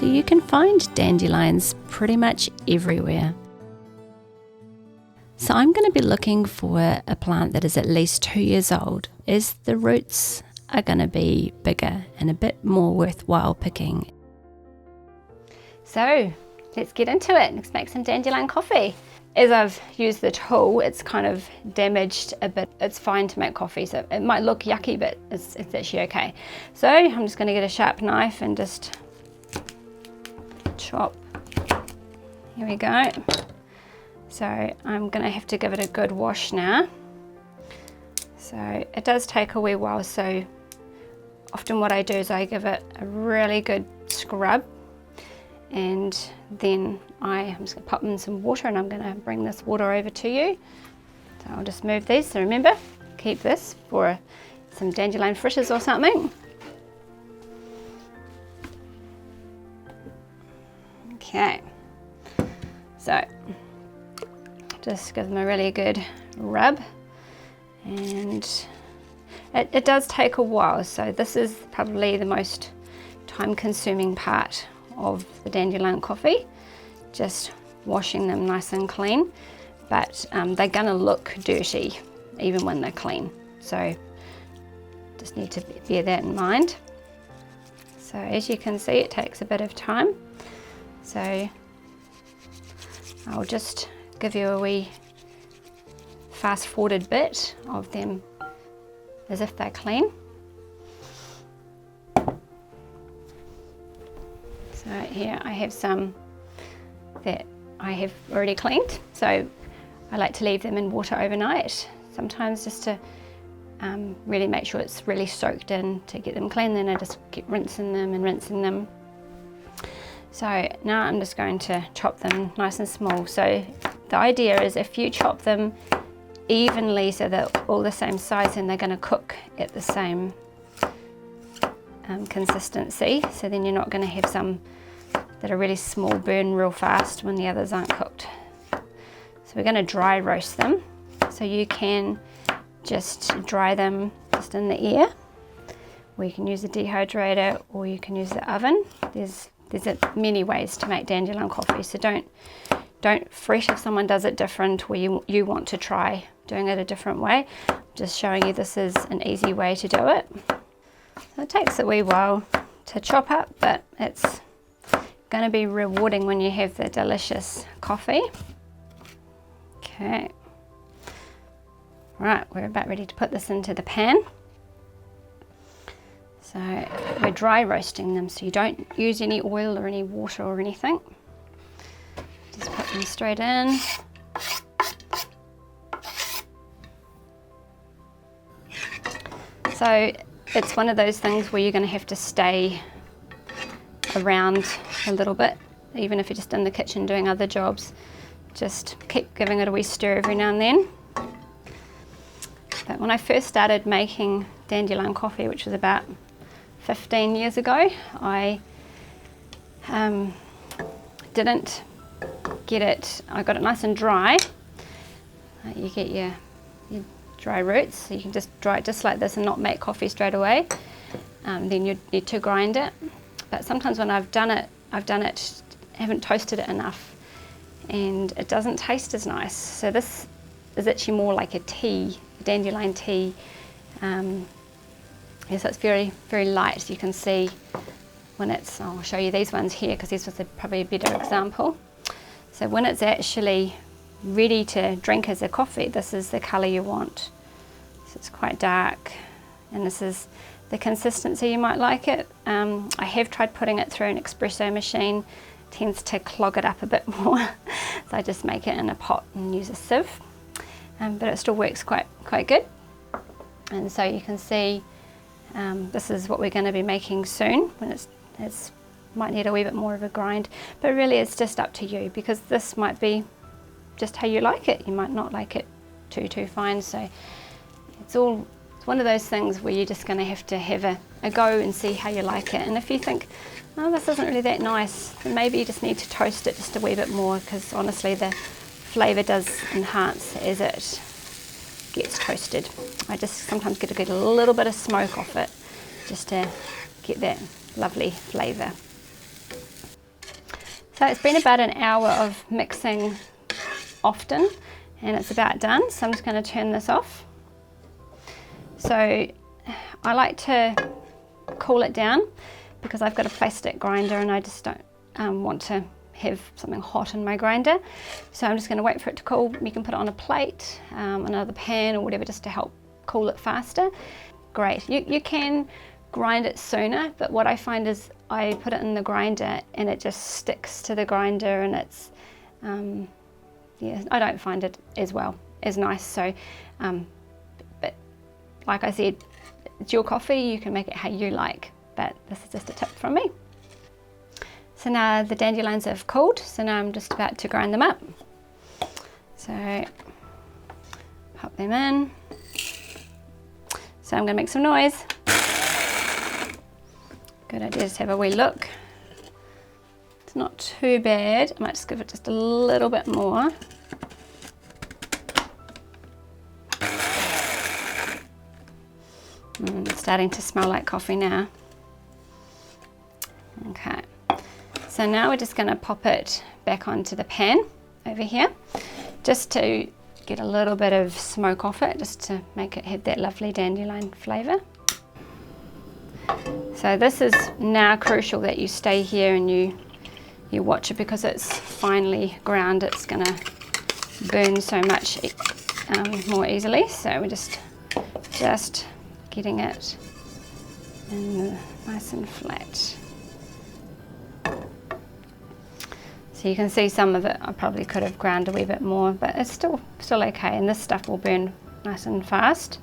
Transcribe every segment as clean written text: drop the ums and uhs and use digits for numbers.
so you can find dandelions pretty much everywhere. So I'm going to be looking for a plant that is at least 2 years old, as the roots are going to be bigger and a bit more worthwhile picking. So let's get into it. Let's make some dandelion coffee. As I've used the tool, it's kind of damaged a bit. It's fine to make coffee, so it might look yucky, but it's actually okay. So I'm just going to get a sharp knife and just chop. Here we go. So I'm going to have to give it a good wash now. So it does take a wee while, so often what I do is I give it a really good scrub, and then I'm just going to pop in some water, and I'm going to bring this water over to you. So I'll just move these. So remember, keep this for some dandelion fritters or something. Okay. So just give them a really good rub, and it does take a while. So this is probably the most time-consuming part of the dandelion coffee, just washing them nice and clean, but they're gonna look dirty even when they're clean, so just need to bear that in mind. So as you can see, it takes a bit of time, so I'll just give you a wee fast forwarded bit of them as if they're clean. So here I have some that I have already cleaned. So I like to leave them in water overnight, sometimes just to really make sure it's really soaked in to get them clean. Then I just keep rinsing them and rinsing them. So now I'm just going to chop them nice and small. So the idea is if you chop them evenly so they're all the same size, and they're going to cook at the same consistency, so then you're not going to have some that are really small burn real fast when the others aren't cooked. So we're going to dry roast them, so you can just dry them just in the air, or you can use a dehydrator, or you can use the oven. There's many ways to make dandelion coffee, so don't fret if someone does it different, or you want to try doing it a different way. Just showing you this is an easy way to do it. So it takes a wee while to chop up, but it's going to be rewarding when you have the delicious coffee. Okay. Right, we're about ready to put this into the pan. So we're dry roasting them, so you don't use any oil or any water or anything. Just put them straight in. So it's one of those things where you're going to have to stay around a little bit, even if you're just in the kitchen doing other jobs. Just keep giving it a wee stir every now and then. But when I first started making dandelion coffee, which was about 15 years ago, I didn't get it, I got it nice and dry. You get your dry roots, so you can just dry it just like this and not make coffee straight away. Then you need to grind it. But sometimes when I've done it, haven't toasted it enough, and it doesn't taste as nice. So this is actually more like a tea, a dandelion tea. Yeah, so it's very, very light. You can see when it's, I'll show you these ones here because this was probably a better example. So when it's actually ready to drink as a coffee, this is the colour you want. So it's quite dark, and this is the consistency you might like it. I have tried putting it through an espresso machine. It tends to clog it up a bit more, so I just make it in a pot and use a sieve. But it still works quite good. And so you can see this is what we're going to be making soon, when it's might need a wee bit more of a grind, but really it's just up to you, because this might be just how you like it. You might not like it too fine, so it's one of those things where you're just going to have a go and see how you like it. And if you think, oh, this isn't really that nice, then maybe you just need to toast it just a wee bit more, because honestly the flavour does enhance as it gets toasted. I just sometimes get a little bit of smoke off it just to get that lovely flavour. So it's been about an hour of mixing often, and it's about done. So I'm just going to turn this off. So I like to cool it down because I've got a plastic grinder and I just don't want to have something hot in my grinder. So I'm just going to wait for it to cool. You can put it on a plate, another pan or whatever, just to help cool it faster. Great. You can grind it sooner, but what I find is I put it in the grinder and it just sticks to the grinder, and it's I don't find it as nice. So but like I said, it's your coffee, you can make it how you like, but this is just a tip from me. So now the dandelions have cooled, so now I'm just about to grind them up. So pop them in. So I'm going to make some noise. Good idea to have a wee look. It's not too bad. I might just give it just a little bit more. It's starting to smell like coffee now. Okay. So now we're just going to pop it back onto the pan over here, just to get a little bit of smoke off it, just to make it have that lovely dandelion flavour. So this is now crucial that you stay here and you watch it, because it's finely ground. It's going to burn so much more easily. So we're just getting it in nice and flat. So you can see some of it I probably could have ground a wee bit more, but it's still okay, and this stuff will burn nice and fast.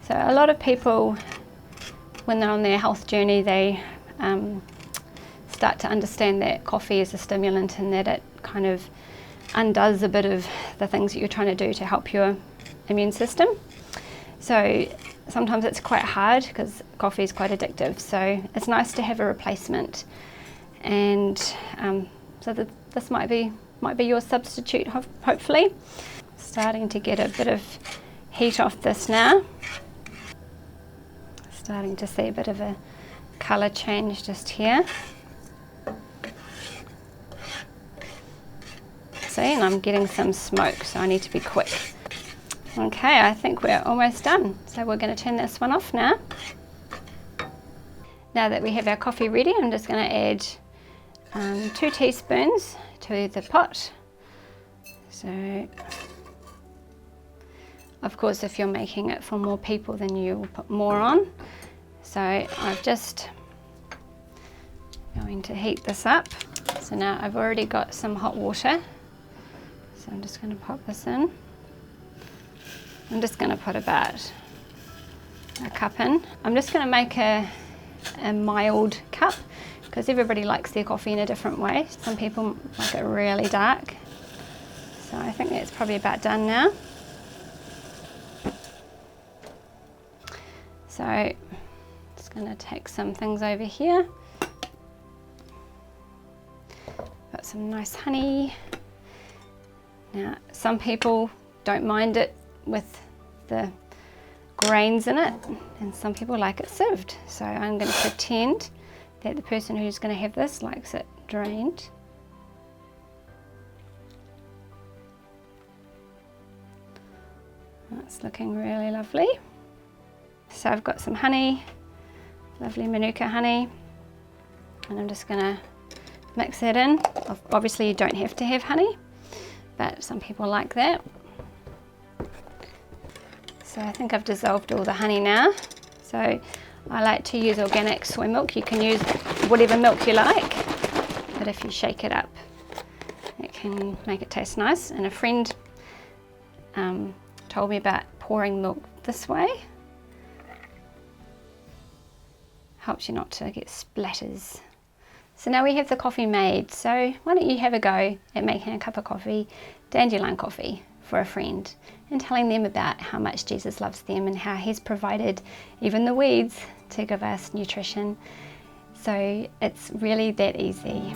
So a lot of people, when they're on their health journey, they start to understand that coffee is a stimulant and that it kind of undoes a bit of the things that you're trying to do to help your immune system. So sometimes it's quite hard because coffee is quite addictive, so it's nice to have a replacement. And so this might be your substitute, hopefully. Starting to get a bit of heat off this now. Starting to see a bit of a colour change just here. See, and I'm getting some smoke, so I need to be quick. Okay, I think we're almost done. So we're going to turn this one off now. Now that we have our coffee ready, I'm just going to add 2 teaspoons to the pot. So, of course, if you're making it for more people, then you will put more on. So I'm just going to heat this up. So now I've already got some hot water. So I'm just going to pop this in. I'm just going to put about a cup in. I'm just going to make a mild cup, because everybody likes their coffee in a different way. Some people like it really dark. So I think that's probably about done now. So just going to take some things over here. Got some nice honey. Now, some people don't mind it with the grains in it, and some people like it sieved. So I'm going to pretend that the person who's going to have this likes it drained. That's looking really lovely. So I've got some honey, lovely Manuka honey, and I'm just going to mix that in. Obviously you don't have to have honey, but some people like that. So I think I've dissolved all the honey now. So I like to use organic soy milk. You can use whatever milk you like, but if you shake it up, it can make it taste nice. And a friend told me about pouring milk this way. Helps you not to get splatters. So now we have the coffee made, so why don't you have a go at making a cup of coffee, dandelion coffee, for a friend, and telling them about how much Jesus loves them and how he's provided even the weeds to give us nutrition. So it's really that easy.